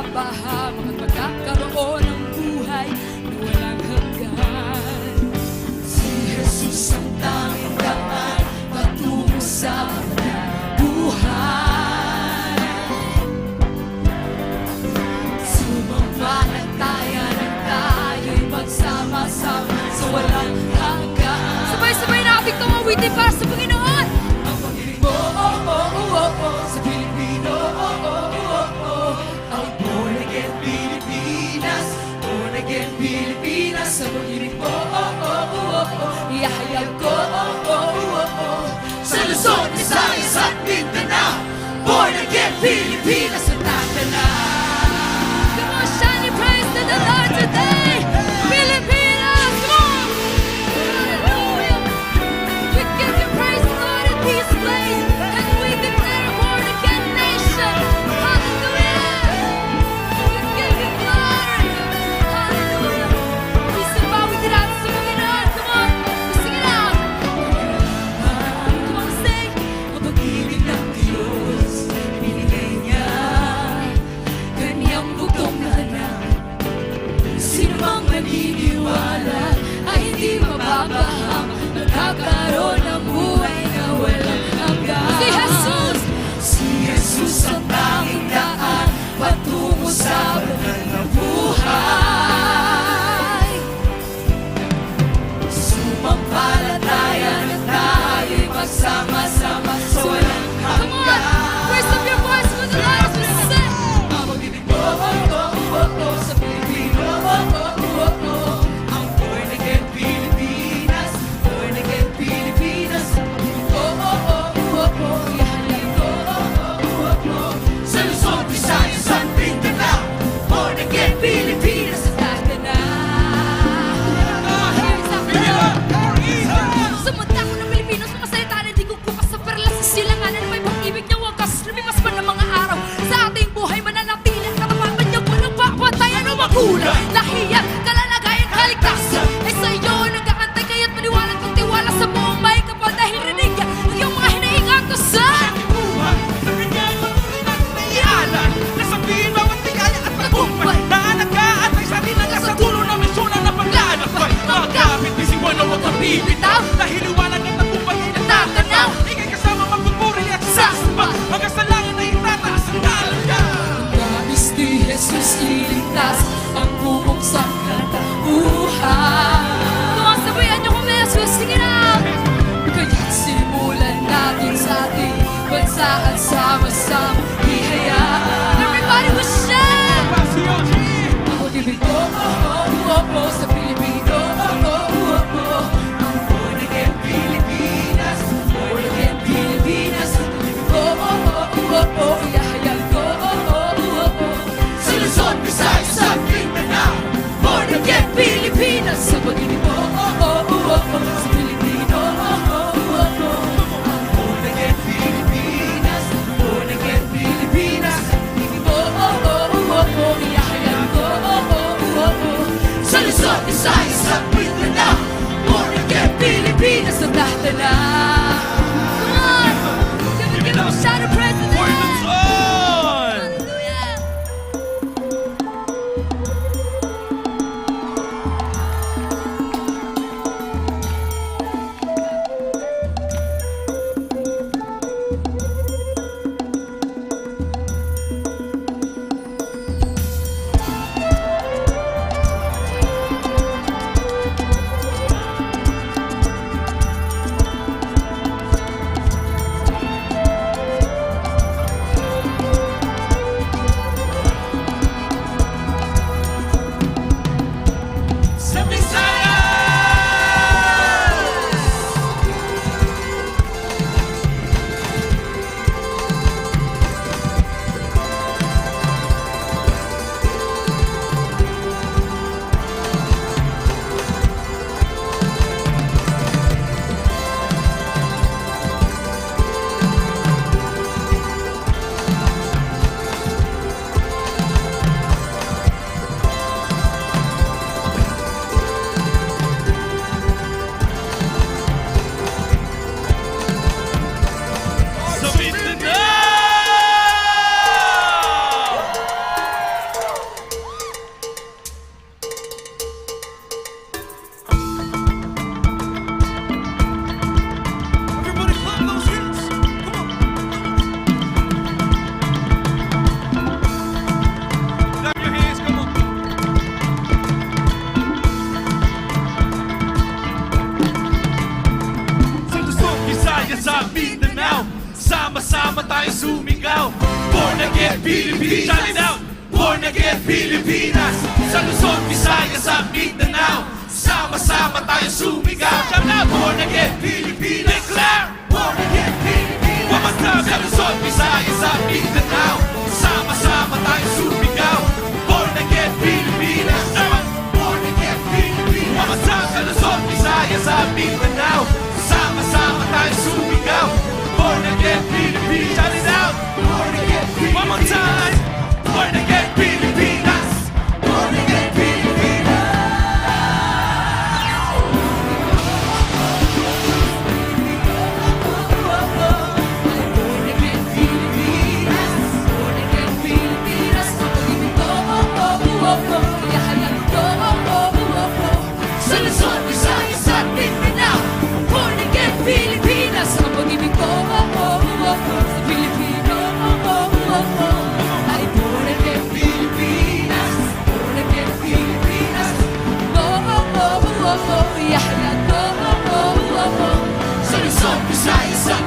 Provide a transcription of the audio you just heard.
mapapahamak at magkakaroon ng buhay na walang hanggan. Si Jesus ang tanging daan patungo sa buhay. Sumampalataya na tayo'y magsama-sama sa walang hanggan. Sabay-sabay natin tumawitin para sa Panginoon. Ang pag-ibig mo, sa Pilipino, ang born again Pilipinas, born again Pilipinas. Ang pag-ibig mo, ihahayag ko, sa Luzon, Visayas at Mindanao, born again Pilipinas ang tatanaw. Come on, shine your praise to the Lord today, Pilipinas, come on! Hallelujah! We give you praise, Lord, in this place, and we declare a born again nation. Hallelujah! We give you glory. Hallelujah! Isabawi din natin sa Panginoon. Come on, sing it out. Come on, sing. Ang pag-ibig ng Diyos, binigay niya Kanyang bugtong na anak. Sino mang maniniwala ay hindi mapapaham, magkakaroon ng buhay na walang hanggan. Si Jesus! Si Jesus ang tanging daan patungo sa banal na buhay. Sumampalataya na tayo'y magsama-sama sa walang hanggan. Come on! Raise up your voice for the Lord as we sing! Ang pag-ibig mo, sa Pilipino, ang born again Pilipinas, born again Pilipinas. Ihayag ko, sa Luzon, Visayas at Mindanao, born again Pilipinas ang tatanaw. Sumunta ko ng Pilipinos, mga salita na di kukupas sa perlas sa silanganan na may pag-ibig niya wagas, lumipas pa ng mga araw. Sa ating buhay mananatili at katapatan niya walang papatayan o magulang. Lahiyan, kalalagayan, kaligtasan ay sa iyo nag-aantay, kaya't maniwala at magtiwala sa buong may kapal dahil rinig niya ang iyong mga hinahingan ko sa Sa kanya'y matuloy natin naialan, nasabihin bawat ligaya at tagumpay, naalagaan ay sa atin ang nasa dulo ng misyon na paglalakbay. Magkapit isipan na huwag kang bibitaw, dahil liwanag at tagumpay ay natatanaw. Ika'y kasama magpupuri at sasamba, hanggang sa langit ay itataas ang talaga. nais ni Jesus iligtas ang buong sangkatauhan. Tumasabayan niyo kung Jesus, sing it out! Kaya't simulan natin sa ating bansa at sama-sama ihayag. Everybody will shout! Pasyon, Ang pag-ibig mo, sa Pilipino, ang born again Pilipinas, born again Pilipinas. Ang pag-ibig mo, ihahayag ko, sa Luzon, Visayas at Mindanao, born again Pilipinas. Ang pag-ibig mo, sa Pilipino, ang born again Pilipinas, born again Pilipinas. Mindanao. Sama-sama tayo sumigaw. Born again Philippines. Shout it out. Born again Pilipinas. Sa Luzon, Visayas at Mindanao. Sama-sama tayo sumigaw. Shout out. Born again Philippines. Declare. Born again Philippines. One more time. Sa Luzon, Visayas at Mindanao. Sama-sama tayo sumigaw. Born again Pilipinas. Born again Pilipinas. One more time. Sa Luzon, Visayas at Mindanao. Sama-sama tayo sumigaw. Born again Philippines. Shout it out. Born again Philippines. One more time. Born again Pilipinas. Born again Pilipinas. Born again Pilipinas. Born again Pilipinas. Pag-ibig ko, iyahalan ko, sa Luzon, Visayas at Mindanao. Born again Pilipinas. Ang pag-ibig ko, sa Pilipino, ay born again Pilipinas. Born again Pilipinas. Iyahalan ko, sa Luzon, Visayas at